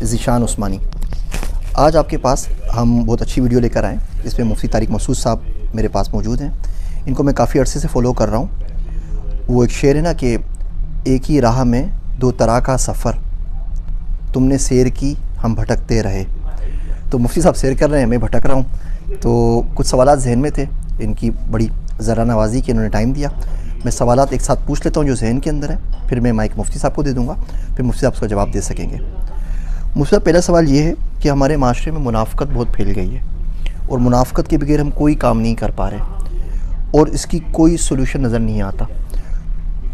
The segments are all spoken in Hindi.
ज़ीशान उस्मानी। आज आपके पास हम बहुत अच्छी वीडियो लेकर आए। इसमें मुफ्ती तारिक मसूद साहब मेरे पास मौजूद हैं। इनको मैं काफ़ी अरसे से फ़ॉलो कर रहा हूँ। वो एक शेर है ना कि एक ही राह में दो तरह का सफ़र, तुमने सैर की हम भटकते रहे। तो मुफ्ती साहब सैर कर रहे हैं, मैं भटक रहा हूँ। तो कुछ सवालात जहन में थे, इनकी बड़ी ज़रा नवाजी की इन्होंने टाइम दिया। मैं सवालात एक साथ पूछ लेता हूँ जो जहन के अंदर है, फिर मैं माइक मुफ्ती साहब को दे दूँगा, फिर मुफ्ती साहब उसका जवाब दे सकेंगे। मुफ्ती साहब, पहला सवाल ये है कि हमारे माशरे में मुनाफ़क़त बहुत फैल गई है और मुनाफ़क़त के बगैर हम कोई काम नहीं कर पा रहे और इसकी कोई सोल्यूशन नज़र नहीं आता।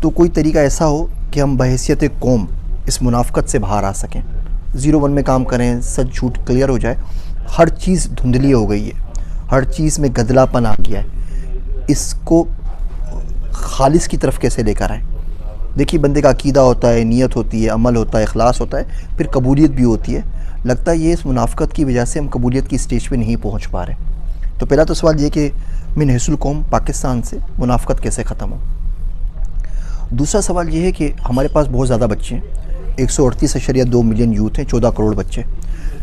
तो कोई तरीका ऐसा हो कि हम बहैसियत कौम इस मुनाफ़क़त से बाहर आ सकें, 0-1 में काम करें, सच झूठ क्लियर हो जाए। हर चीज़ धुंधली हो गई है, हर चीज़ में गदलापन आ गया है। इसको खालिस की तरफ कैसे लेकर आए? देखिए, बंदे का अकीदा होता है, नीयत होती है, अमल होता है, इखलास होता है, फिर कबूलियत भी होती है। लगता है ये इस मुनाफ़क़त की वजह से हम कबूलियत की स्टेज पे नहीं पहुंच पा रहे। तो पहला तो सवाल ये कि मिन हिस्सुल कौम पाकिस्तान से मुनाफ़क़त कैसे ख़त्म हो। दूसरा सवाल ये है कि हमारे पास बहुत ज़्यादा बच्चे हैं, 138.2 मिलियन यूथ हैं, 14 करोड़ बच्चे।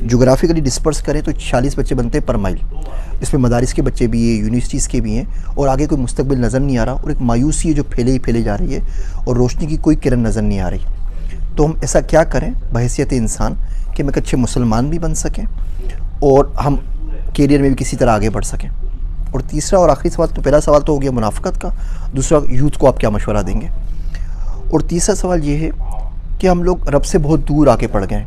जोग्राफिकली डिस्पर्स करें तो 40 बच्चे बनते हैं पर माइल। इसमें मदारिस के बच्चे भी हैं, यूनिवर्सिटीज़ के भी हैं, और आगे कोई मुस्तकबिल नज़र नहीं आ रहा। और एक मायूसी है जो फैले ही फैले जा रही है और रोशनी की कोई किरण नज़र नहीं आ रही। तो हम ऐसा क्या करें बहैसियत इंसान कि हम एक अच्छे मुसलमान भी बन सकें और हम कैरियर में भी किसी तरह आगे बढ़ सकें। और तीसरा और आखिरी सवाल, तो पहला सवाल तो हो गया मुनाफ़क़त का, दूसरा यूथ को आप क्या मशवरा देंगे, और तीसरा सवाल ये है कि हम लोग रब से बहुत दूर आके पड़ गए।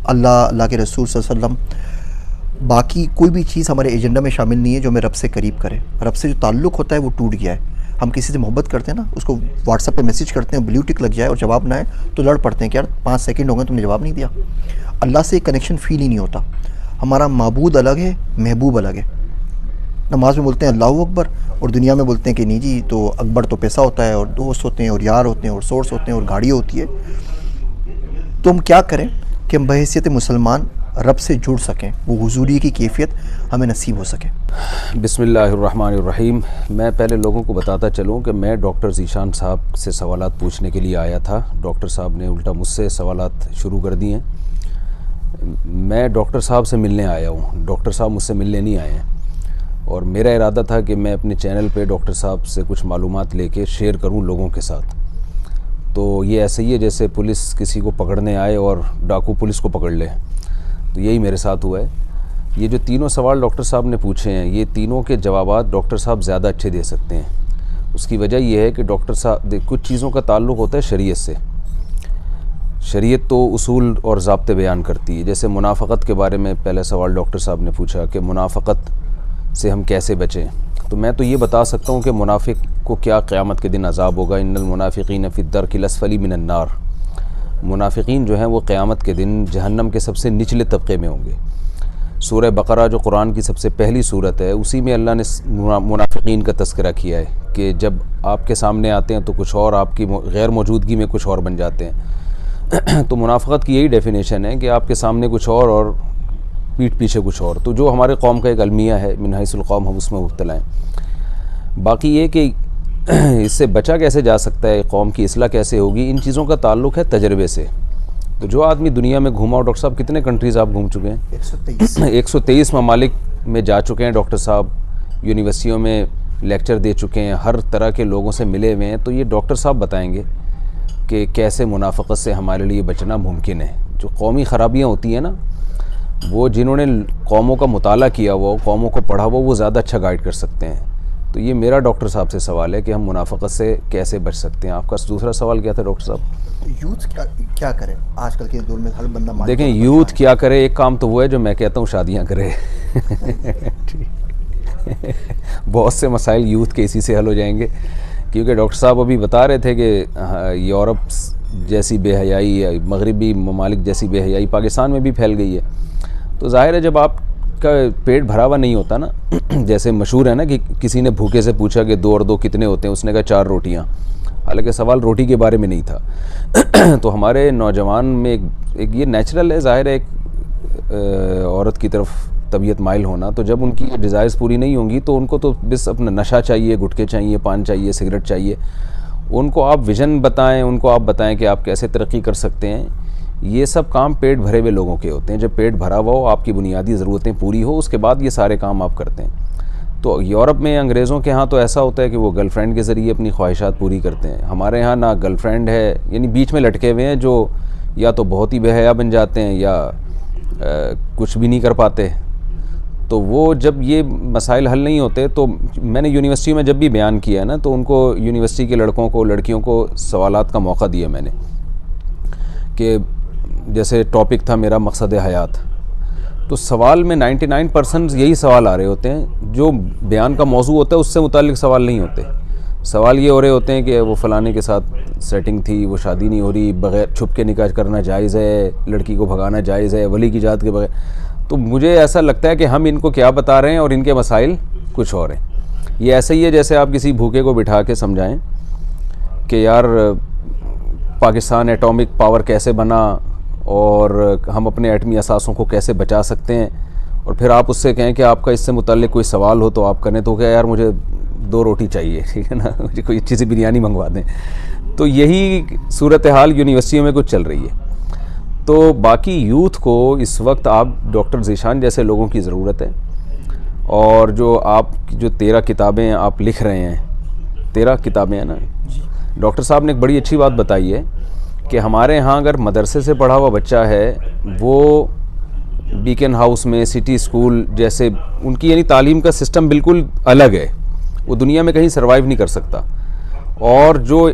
अल्लाह के रसूल सल्लल्लाहु अलैहि वसल्लम, बाकी कोई भी चीज़ हमारे एजेंडा में शामिल नहीं है जो हमें रब से करीब करे। रब से जो ताल्लुक़ होता है वो टूट गया है। हम किसी से मोहब्बत करते हैं ना, उसको व्हाट्सएप पे मैसेज करते हैं, ब्लू टिक लग जाए और जवाब ना आए तो लड़ पड़ते हैं कि यार 5 सेकंड हो गए तुमने जवाब नहीं दिया। अल्लाह से कनेक्शन फ़ील ही नहीं होता। हमारा माबूद अलग है, महबूब अलग है। नमाज में बोलते हैं अल्लाहु अकबर और दुनिया में बोलते हैं कि नहीं जी, तो अकबर तो पैसा होता है और दोस्त होते हैं और यार होते हैं और सोर्स होते हैं और गाड़ी होती है। तो हम क्या करें कि हम बहैसियत मुसलमान रब से जुड़ सकें, वो हुजूरी की कैफियत हमें नसीब हो सके। बिस्मिल्लाहिर्रहमानिर्रहीम। मैं पहले लोगों को बताता चलूँ कि मैं डॉक्टर ज़ीशान साहब से सवालात पूछने के लिए आया था। डॉक्टर साहब ने उल्टा मुझसे सवालात शुरू कर दिए हैं। मैं डॉक्टर साहब से मिलने आया हूँ, डॉक्टर साहब मुझसे मिलने नहीं आए हैं। और मेरा इरादा था कि मैं अपने चैनल पे डॉक्टर साहब से कुछ मालूमात लेके शेयर करूँ लोगों के साथ। तो ये ऐसे ही है जैसे पुलिस किसी को पकड़ने आए और डाकू पुलिस को पकड़ ले, तो यही मेरे साथ हुआ है। ये जो तीनों सवाल डॉक्टर साहब ने पूछे हैं, ये तीनों के जवाबात डॉक्टर साहब ज़्यादा अच्छे दे सकते हैं। उसकी वजह यह है कि डॉक्टर साहब, कुछ चीज़ों का ताल्लुक़ होता है शरीयत से। शरीयत तो उसूल और ज़ाब्ते बयान करती है। जैसे मुनाफ़क़त के बारे में पहला सवाल डॉक्टर साहब ने पूछा कि मुनाफ़क़त से हम कैसे बचें। तो मैं तो ये बता सकता हूँ कि मुनाफिक को क्या क़यामत के दिन अज़ाब होगा। इन्नल मुनाफ़िक़ीन फ़ी दर्किल अस्फ़ली मिनन नार। मुनाफिकीन जो हैं वो क़यामत के दिन जहन्नम के सबसे निचले तबके में होंगे। सूरह बकरा जो कुरान की सबसे पहली सूरत है, उसी में अल्लाह ने मुनाफिकीन का तज़किरा किया है कि जब आपके सामने आते हैं तो कुछ और, आपकी गैर मौजूदगी में कुछ और बन जाते हैं। तो मुनाफ़क़त की यही डेफिनेशन है कि आपके सामने कुछ और पीठ पीछे कुछ और। तो जो हमारे कौम का एक अलमिया है, मिन हिस्सुल कौम, हम उसमें मुब्तला हैं। बाकी ये कि इससे बचा कैसे जा सकता है, कौम की इस्लाह कैसे होगी, इन चीज़ों का ताल्लुक़ है तजर्बे से। तो जो आदमी दुनिया में घूमा, और डॉक्टर साहब कितने कंट्रीज़ आप घूम चुके हैं? 123 ममालिक में जा चुके हैं डॉक्टर साहब। यूनिवर्सिटियों में लेक्चर दे चुके हैं, हर तरह के लोगों से मिले हुए हैं। तो ये डॉक्टर साहब बताएँगे कि कैसे मुनाफ़क़त से हमारे लिए बचना मुमकिन है। जो कौमी ख़राबियाँ होती हैं ना, वो जिन्होंने कौमों का मुताला किया हुआ, कौमों को पढ़ा हुआ, वो ज़्यादा अच्छा गाइड कर सकते हैं। तो ये मेरा डॉक्टर साहब से सवाल है कि हम मुनाफ़क़त से कैसे बच सकते हैं। आपका दूसरा सवाल क्या था डॉक्टर साहब? यूथ क्या करें आजकल के दौर में? हर बंदा, देखें, यूथ क्या करे, एक काम तो वो है जो मैं कहता हूँ, शादियाँ करे। बहुत से मसाइल यूथ के इसी से हल हो जाएंगे। क्योंकि डॉक्टर साहब अभी बता रहे थे कि यूरोप जैसी बेहयाई, मगरबी ममालिक जैसी बेहयाई पाकिस्तान में भी फैल गई है। तो ज़ाहिर है जब आपका पेट भरा हुआ नहीं होता ना, जैसे मशहूर है ना कि किसी ने भूखे से पूछा कि 2 और 2 कितने होते हैं, उसने कहा 4 रोटियां। हालांकि सवाल रोटी के बारे में नहीं था। तो हमारे नौजवान में एक ये नेचुरल है, ज़ाहिर है, एक औरत की तरफ तबीयत माइल होना। तो जब उनकी डिज़ायर्स पूरी नहीं होंगी तो उनको तो बस अपना नशा चाहिए, गुटखे चाहिए, पान चाहिए, सिगरेट चाहिए। उनको आप विज़न बताएं, उनको आप बताएं कि आप कैसे तरक्की कर सकते हैं। ये सब काम पेट भरे हुए लोगों के होते हैं। जब पेट भरा हुआ हो, आपकी बुनियादी ज़रूरतें पूरी हो, उसके बाद ये सारे काम आप करते हैं। तो यूरोप में अंग्रेज़ों के यहाँ तो ऐसा होता है कि वो गर्लफ्रेंड के ज़रिए अपनी ख्वाहिशात पूरी करते हैं। हमारे यहाँ ना गर्लफ्रेंड है, यानी बीच में लटके हुए हैं जो या तो बहुत ही बेहया बन जाते हैं या कुछ भी नहीं कर पाते। तो वो जब ये मसाइल हल नहीं होते, तो मैंने यूनिवर्सिटी में जब भी बयान किया है ना, तो उनको यूनिवर्सिटी के लड़कों को लड़कियों को सवालात का मौका दिया मैंने, कि जैसे टॉपिक था मेरा मकसद हयात, तो सवाल में 99% यही सवाल आ रहे होते हैं जो बयान का मौजू होता है उससे मुतालिक सवाल नहीं होते। सवाल ये हो रहे होते हैं कि वो फ़लाने के साथ सेटिंग थी, वो शादी नहीं हो रही, बग़ैर छुप के निकाह करना जायज़ है, लड़की को भगाना जायज़ है, वली की इजाज़त के बगैर। तो मुझे ऐसा लगता है कि हम इनको क्या बता रहे हैं और इनके मसाइल कुछ और हैं। ये ऐसे ही है जैसे आप किसी भूखे को बिठा के समझाएं कि यार पाकिस्तान एटॉमिक पावर कैसे बना और हम अपने एटमी असासों को कैसे बचा सकते हैं, और फिर आप उससे कहें कि आपका इससे मुताल्लिक कोई सवाल हो तो आप करें, तो क्या यार मुझे 2 रोटी चाहिए, ठीक है ना, मुझे कोई अच्छी सी बिरयानी मंगवा दें। तो यही सूरत हाल यूनिवर्सिटियों में कुछ चल रही है। तो बाकी यूथ को इस वक्त आप डॉक्टर ज़ीशान जैसे लोगों की ज़रूरत है। और जो 13 किताबें आप लिख रहे हैं, 13 किताबें हैं ना, डॉक्टर साहब ने एक बड़ी अच्छी बात बताई है कि हमारे यहाँ अगर मदरसे से पढ़ा हुआ बच्चा है, वो बीकन हाउस में, सिटी स्कूल जैसे, उनकी यानी तालीम का सिस्टम बिल्कुल अलग है, वो दुनिया में कहीं सर्वाइव नहीं कर सकता। और जो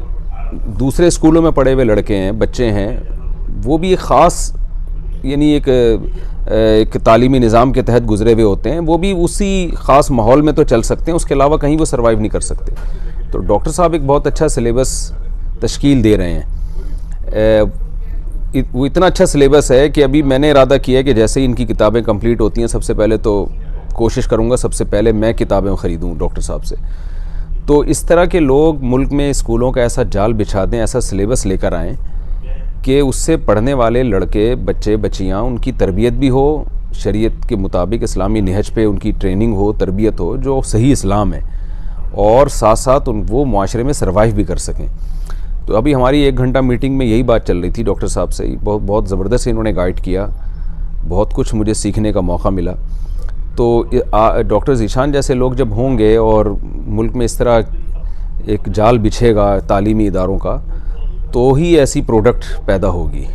दूसरे स्कूलों में पढ़े हुए लड़के हैं, बच्चे हैं, वो भी एक ख़ास यानी एक तालीमी निज़ाम के तहत गुजरे हुए होते हैं, वो भी उसी ख़ास माहौल में तो चल सकते हैं, उसके अलावा कहीं वो सर्वाइव नहीं कर सकते। तो डॉक्टर साहब एक बहुत अच्छा सिलेबस तश्कील दे रहे हैं। वो इतना अच्छा सिलेबस है कि अभी मैंने इरादा किया है कि जैसे ही इनकी किताबें कंप्लीट होती हैं, सबसे पहले तो कोशिश करूँगा सबसे पहले मैं किताबें ख़रीदूँ डॉक्टर साहब से। तो इस तरह के लोग मुल्क में स्कूलों का ऐसा जाल बिछा दें, ऐसा सिलेबस लेकर आएँ कि उससे पढ़ने वाले लड़के, बच्चे, बच्चियाँ, उनकी तरबियत भी हो, शरीयत के मुताबिक इस्लामी नहज पे उनकी ट्रेनिंग हो, तरबियत हो जो सही इस्लाम है, और साथ साथ वो माशरे में सर्वाइव भी कर सकें। तो अभी हमारी 1 घंटा मीटिंग में यही बात चल रही थी डॉक्टर साहब से। बहुत ज़बरदस्त इन्होंने गाइड किया, बहुत कुछ मुझे सीखने का मौका मिला। तो डॉक्टर ज़ीशान जैसे लोग जब होंगे और मुल्क में इस तरह एक जाल बिछेगा तालीमी इदारों का, तो ही ऐसी प्रोडक्ट पैदा होगी।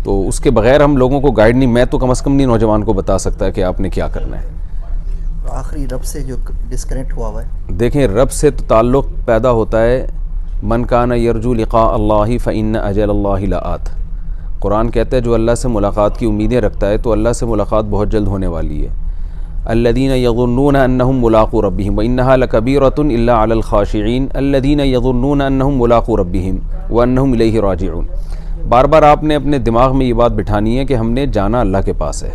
तो उसके बग़ैर हम लोगों को गाइड नहीं, मैं तो कम से कम नहीं नौजवान को बता सकता कि आपने क्या करना है। आखिरी रब से जो डिस्कनेक्ट हुआ है, देखें रब से तो ताल्लुक़ पैदा होता है, मन काना यरजू लिक़ा अल्लाह फ़इन्न अजल अल्लाहि लाआत। कुरान कहता है जो अल्लाह से मुलाकात की उम्मीदें रखता है तो अल्लाह से मुलाकात बहुत जल्द होने वाली है। अल्लज़ीना यज़ुन्नूना अन्नहुम मुलाक़ू रब्बिहिम व इन्नहा लकबीरतुन इल्ला अलल ख़ाशिईन अल्लज़ीना यज़ुन्नूना अन्नहुम मुलाक़ू रब्बिहिम व अन्नहुम इलैहि राजिऊन। बार बार आपने अपने दिमाग में ये बात बिठानी है कि हमने जाना अल्लाह के पास है।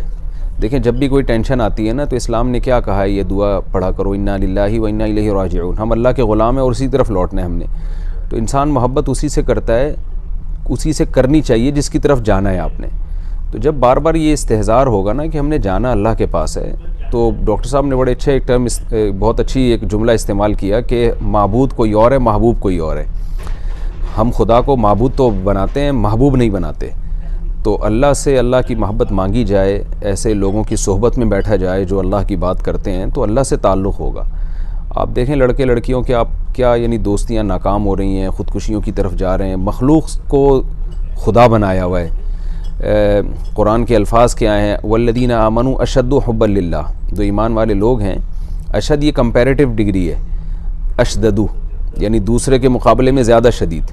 देखें जब भी कोई टेंशन आती है ना, तो इस्लाम ने क्या कहा है, ये दुआ पढ़ा करो, इन्ना लिल्लाहि व इन्ना इलैहि राजिऊन। हम अल्लाह के ग़ुलाम हैं और उसी तरफ लौटना है हमने। तो इंसान मोहब्बत उसी से करता है, उसी से करनी चाहिए जिसकी तरफ जाना है आपने। तो जब बार बार ये इस्तेहज़ार होगा ना कि हमने जाना अल्लाह के पास है, तो डॉक्टर साहब ने बड़े अच्छे एक टर्म, बहुत अच्छी एक जुमला इस्तेमाल किया कि माबूद कोई और है, महबूब कोई और है। हम खुदा को माबूद तो बनाते हैं, महबूब नहीं बनाते। तो अल्लाह से अल्लाह की मोहब्बत मांगी जाए, ऐसे लोगों की सोहबत में बैठा जाए जो अल्लाह की बात करते हैं, तो अल्लाह से ताल्लुक़ होगा। आप देखें लड़के लड़कियों के आप क्या यानी दोस्तियाँ नाकाम हो रही हैं, ख़ुदकुशियों की तरफ जा रहे हैं। मखलूक को खुदा बनाया हुआ है। कुरान के अल्फाज क्या हैं, वल्लदीना आमनु अशद्दु हुब्बन लिल्लाह। जो ईमान वाले लोग हैं, अशद ये कंपैरेटिव डिग्री है, अशददु यानी दूसरे के मुकाबले में ज़्यादा शदीद।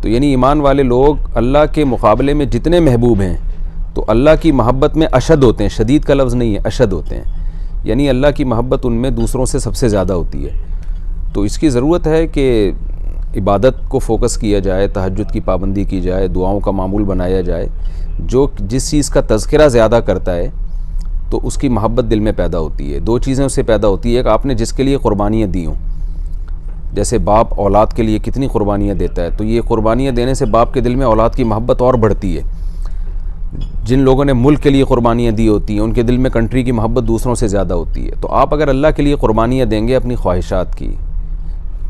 तो यानी ईमान वाले लोग अल्लाह के मुकाबले में जितने महबूब हैं, तो अल्लाह की मोहब्बत में अशद होते हैं। शदीद का लफ्ज़ नहीं है, अशद होते हैं, यानी अल्लाह की मोहब्बत उनमें दूसरों से सबसे ज़्यादा होती है। तो इसकी ज़रूरत है कि इबादत को फ़ोकस किया जाए, तहज्जुद की पाबंदी की जाए, दुआओं का मामूल बनाया जाए। जो जिस चीज़ का तज़किरा ज़्यादा करता है तो उसकी मोहब्बत दिल में पैदा होती है। 2 चीज़ें उससे पैदा होती है कि आपने जिसके लिए क़ुरबानियाँ दी हों, जैसे बाप औलाद के लिए कितनी क़ुरबानियाँ देता है, तो ये क़ुरबानियाँ देने से बाप के दिल में औलाद की मोहब्बत और बढ़ती है। जिन लोगों ने मुल्क के लिए क़ुरबानियाँ दी होती हैं, उनके दिल में कंट्री की मोहब्बत दूसरों से ज़्यादा होती है। तो आप अगर अल्लाह के लिए क़ुरबानियाँ देंगे, अपनी ख्वाहिशात की,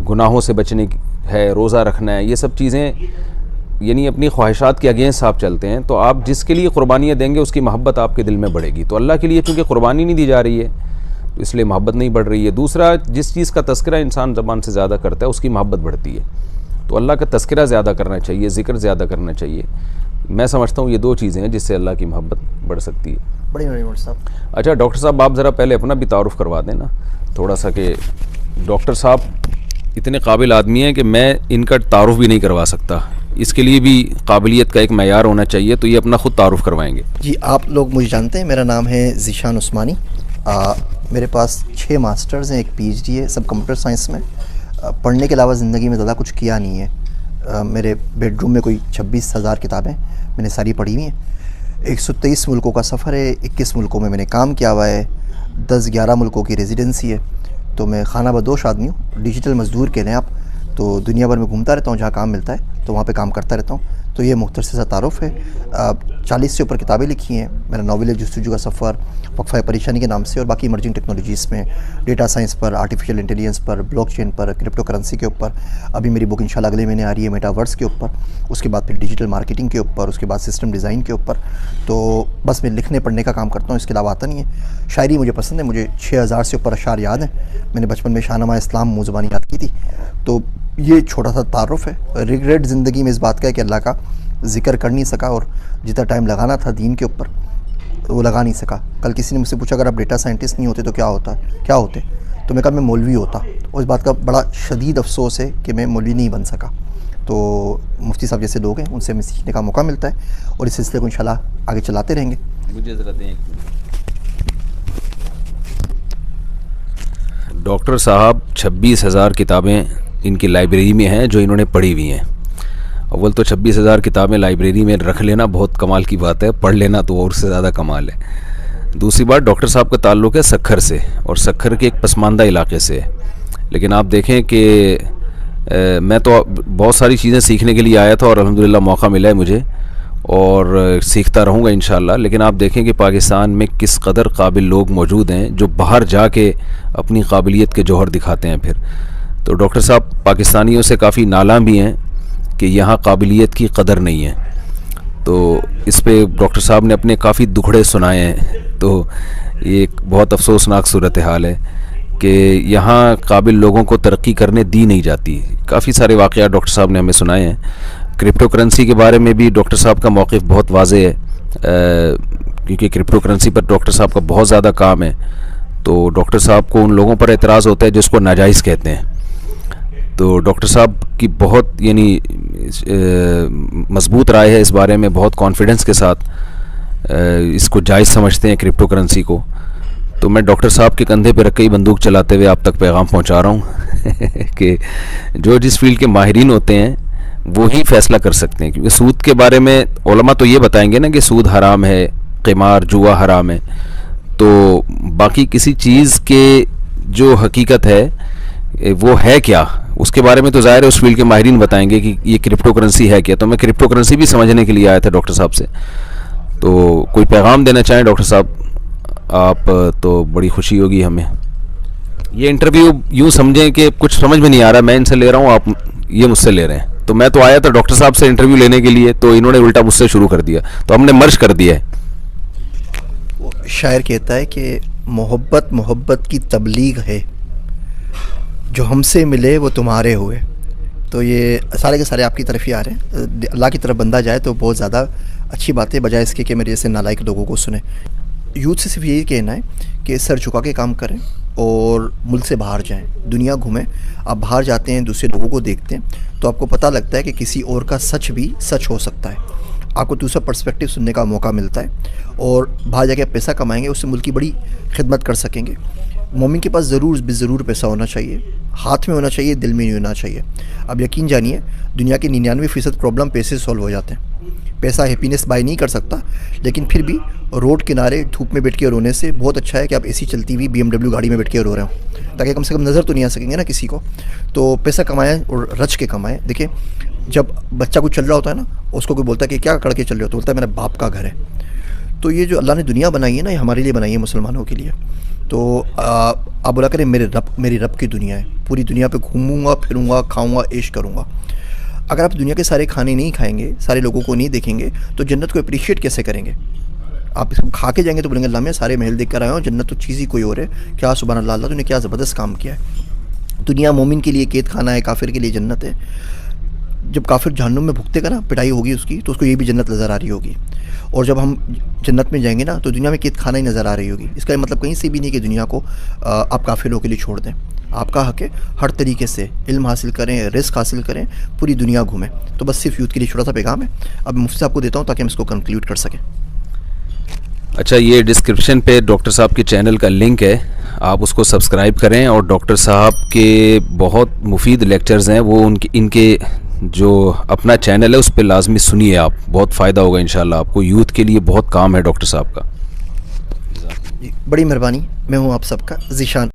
गुनाहों से बचने है, रोज़ा रखना है, ये सब चीज़ें यानी अपनी ख्वाहिशात के अगेंस्ट आप चलते हैं, तो आप जिसके लिए क़ुरबानियाँ देंगे उसकी मोहब्बत आपके दिल में बढ़ेगी। तो अल्लाह के लिए चूँकि क़ुरबानी नहीं दी जा रही है तो इसलिए मोहब्बत नहीं बढ़ रही है। दूसरा, जिस चीज़ का तज़किरा इंसान ज़बान से ज़्यादा करता है उसकी मोहब्बत बढ़ती है। तो अल्लाह का तज़किरा ज़्यादा करना चाहिए, ज़िक्र ज़्यादा करना चाहिए। मैं समझता हूँ ये 2 चीज़ें हैं जिससे अल्लाह की मोहब्बत बढ़ सकती है। बड़ी डॉक्टर साहब। अच्छा डॉक्टर साहब, आप ज़रा पहले अपना भी तारुफ़ करवा दें ना थोड़ा सा, कि डॉक्टर साहब इतने काबिल आदमी हैं कि मैं इनका तारुफ़ भी नहीं करवा सकता। इसके लिए भी काबिलियत का एक मैयार होना चाहिए, तो ये अपना ख़ुद तारुफ़ करवाएंगे। जी, आप लोग मुझे जानते हैं, मेरा नाम है ज़ीशान उस्मानी। मेरे पास 6 मास्टर्स हैं, एक PhD है, सब कंप्यूटर साइंस में। पढ़ने के अलावा ज़िंदगी में ज़्यादा कुछ किया नहीं है। मेरे बेडरूम में कोई 26,000 किताबें मैंने सारी पढ़ी हुई हैं। 123 मुल्कों का सफ़र है, 21 मुल्कों में मैंने काम किया हुआ है, 10-11 मुल्कों की रेजिडेंसी है। तो मैं खाना बदोश आदमी हूँ, डिजिटल मज़दूर कह लें आप। तो दुनिया भर में घूमता रहता हूँ, जहाँ काम मिलता है तो वहाँ पे काम करता रहता हूँ। तो ये मुख्तसर सा तारुफ़ है। 40 से ऊपर किताबें लिखी हैं। मेरा नावल है जस्तजू का सफ़र, वक्फ़ा परेशानी के नाम से, और बाकी इमर्जिंग टेक्नोलॉजीज़ में, डेटा साइंस पर, आर्टिफिशियल इंटेलिजेंस पर, ब्लॉकचेन पर, क्रिप्टो करेंसी के ऊपर। अभी मेरी बुक इंशाल्लाह अगले महीने आ रही है मेटावर्स के ऊपर, उसके बाद फिर डिजिटल मार्केटिंग के ऊपर, उसके बाद सिस्टम डिज़ाइन के ऊपर। तो बस मैं लिखने पढ़ने का काम करता हूँ, इसके अलावा आता नहीं है। शायरी मुझे पसंद है, मुझे 6000 से ऊपर अशार याद हैं। मैंने बचपन में शाहनामा इस्लाम मुँह ज़बानी याद की थी। तो ये छोटा सा तारुफ़ है। रिग्रेट ज़िंदगी में इस बात का है कि अल्लाह का ज़िक्र कर नहीं सका, और जितना टाइम लगाना था दीन के ऊपर वो लगा नहीं सका। कल किसी ने मुझसे पूछा अगर आप डेटा साइंटिस्ट नहीं होते तो क्या होते, तो मैं कहा मैं मौलवी होता। और इस बात का बड़ा शदीद अफसोस है कि मैं मौलवी नहीं बन सका। तो मुफ्ती साहब जैसे लोग हैं उनसे हमें सीखने का मौका मिलता है, और इस सिलसिले को इंशाल्लाह आगे चलाते रहेंगे। मुझे ज़रा दें। डॉक्टर साहब 26,000 किताबें इनकी लाइब्रेरी में हैं जो इन्होंने पढ़ी हुई हैं। अव्वल तो 26,000 किताबें लाइब्रेरी में रख लेना बहुत कमाल की बात है, पढ़ लेना तो और से ज़्यादा कमाल है। दूसरी बात, डॉक्टर साहब का ताल्लुक़ है सखर से, और सखर के एक पसमानदा इलाके से। लेकिन आप देखें कि मैं तो बहुत सारी चीज़ें सीखने के लिए आया था और अल्हम्दुलिल्लाह मौका मिला है मुझे, और सीखता रहूँगा इंशाअल्लाह। लेकिन आप देखें कि पाकिस्तान में किस कदर काबिल लोग मौजूद हैं जो बाहर जाके अपनी काबिलियत के जौहर दिखाते हैं। फिर तो डॉक्टर साहब पाकिस्तानियों से काफ़ी नाला भी हैं कि यहाँ काबिलियत की कदर नहीं है। तो इस पे डॉक्टर साहब ने अपने काफ़ी दुखड़े सुनाए हैं। तो ये एक बहुत अफसोसनाक सूरत हाल है कि यहाँ काबिल लोगों को तरक्की करने दी नहीं जाती। काफ़ी सारे वाक़यात डॉक्टर साहब ने हमें सुनाए हैं। क्रिप्टो करेंसी के बारे में भी डॉक्टर साहब का मौक़िफ़ बहुत वाज़ेह है, क्योंकि क्रिप्टो करेंसी पर डॉक्टर साहब का बहुत ज़्यादा काम है। तो डॉक्टर साहब को उन लोगों पर एतराज़ होता है जिसको नाजायज़ कहते हैं। तो डॉक्टर साहब की बहुत यानी मज़बूत राय है इस बारे में, बहुत कॉन्फिडेंस के साथ इसको जायज़ समझते हैं क्रिप्टो करेंसी को। तो मैं डॉक्टर साहब के कंधे पर रख के ही बंदूक चलाते हुए आप तक पैगाम पहुंचा रहा हूं कि जो जिस फील्ड के माहिरीन होते हैं वो ही फ़ैसला कर सकते हैं। क्योंकि सूद के बारे में उलमा तो ये बताएंगे ना कि सूद हराम है, क़िमार जुआ हराम है, तो बाकी किसी चीज़ के जो हकीकत है वो है क्या, उसके बारे में तो ज़ाहिर है उस फील्ड के माहिरीन बताएंगे कि ये क्रिप्टो करेंसी है क्या। तो मैं क्रिप्टो करेंसी भी समझने के लिए आया था डॉक्टर साहब से। तो कोई पैगाम देना चाहें डॉक्टर साहब आप, तो बड़ी खुशी होगी हमें। ये इंटरव्यू यूँ समझें कि कुछ समझ में नहीं आ रहा, मैं इनसे ले रहा हूँ, आप ये मुझसे ले रहे हैं। तो मैं तो आया था डॉक्टर साहब से इंटरव्यू लेने के लिए, तो इन्होंने उल्टा मुझसे शुरू कर दिया, तो हमने मर्ज कर दिया है। शायर कहता है कि मोहब्बत मोहब्बत की तबलीग है, जो हमसे मिले वो तुम्हारे हुए। तो ये सारे के सारे आपकी तरफ ही आ रहे हैं। अल्लाह की तरफ बंदा जाए तो बहुत ज़्यादा अच्छी बात है, बजाय इसके कि मेरे जैसे नालायक लोगों को सुने। यूथ से सिर्फ यही कहना है कि सर झुका के काम करें और मुल्क से बाहर जाएं, दुनिया घूमें। आप बाहर जाते हैं, दूसरे लोगों को देखते हैं, तो आपको पता लगता है कि किसी और का सच भी सच हो सकता है। आपको दूसरा पर्सपेक्टिव सुनने का मौका मिलता है, और बाहर जाके आप पैसा कमाएंगे, उससे मुल्क की बड़ी खिदमत कर सकेंगे। मोमिन के पास ज़रूर पैसा होना चाहिए, हाथ में होना चाहिए, दिल में नहीं होना चाहिए। अब यकीन जानिए, दुनिया के 99% प्रॉब्लम पैसे से सॉल्व हो जाते हैं। पैसा हैप्पीनेस बाय नहीं कर सकता, लेकिन फिर भी रोड किनारे धूप में बैठ के रोने से बहुत अच्छा है कि आप एसी चलती हुई BMW गाड़ी में बैठ के रो रहे हो, ताकि कम से कम नज़र तो नहीं आ सकेंगे ना किसी को। तो पैसा कमाएं और रच के कमाएं। देखिए, जब बच्चा कुछ चल रहा होता है ना, उसको कोई बोलता है कि क्या कड़ के चल रहे हो, तो बोलता है मेरा बाप का घर है। तो ये जो अल्लाह ने दुनिया बनाई है ना, ये हमारे लिए बनाई है, मुसलमानों के लिए। तो आप बोला करें मेरी रब की दुनिया है, पूरी दुनिया पे घूमूंगा फिरूंगा, खाऊंगा, ऐश करूंगा। अगर आप दुनिया के सारे खाने नहीं खाएंगे, सारे लोगों को नहीं देखेंगे, तो जन्नत को अप्रिशिएट कैसे करेंगे? आप इसको खा के जाएंगे तो बोलेंगे अल्लाह, मैं सारे महल देख कर आया हूँ, जन्नत तो चीज़ ही कोई और है। क्या सुभान अल्लाह, अल्लाह तूने क्या ज़बरदस्त काम किया है। दुनिया मोमिन के लिए कैद खाना है, काफिर के लिए जन्नत है। जब काफिर जहन्नुम में भुगतेगा ना, पिटाई होगी उसकी, तो उसको ये भी जन्नत नज़र आ रही होगी। और जब हम जन्नत में जाएंगे ना, तो दुनिया में कैद खाना ही नज़र आ रही होगी। इसका मतलब कहीं से भी नहीं कि दुनिया को आप काफिरों के लिए छोड़ दें। आपका हक है हर तरीके से इल्म हासिल करें, रिस्क हासिल करें, पूरी दुनिया घूमें। तो बस सिर्फ यूथ के लिए छोटा सा पैगाम है। अब मुफ्ती साहब को देता हूँ ताकि हम इसको कंक्लूड कर सकें। अच्छा, ये डिस्क्रिप्शन पे डॉक्टर साहब के चैनल का लिंक है, आप उसको सब्सक्राइब करें। और डॉक्टर साहब के बहुत मुफीद लेक्चर्स हैं, वो इनके जो अपना चैनल है उस पर लाजमी सुनिए आप, बहुत फ़ायदा होगा इंशाल्लाह आपको। यूथ के लिए बहुत काम है डॉक्टर साहब का। बड़ी मेहरबानी। मैं हूँ आप सबका ज़ीशान।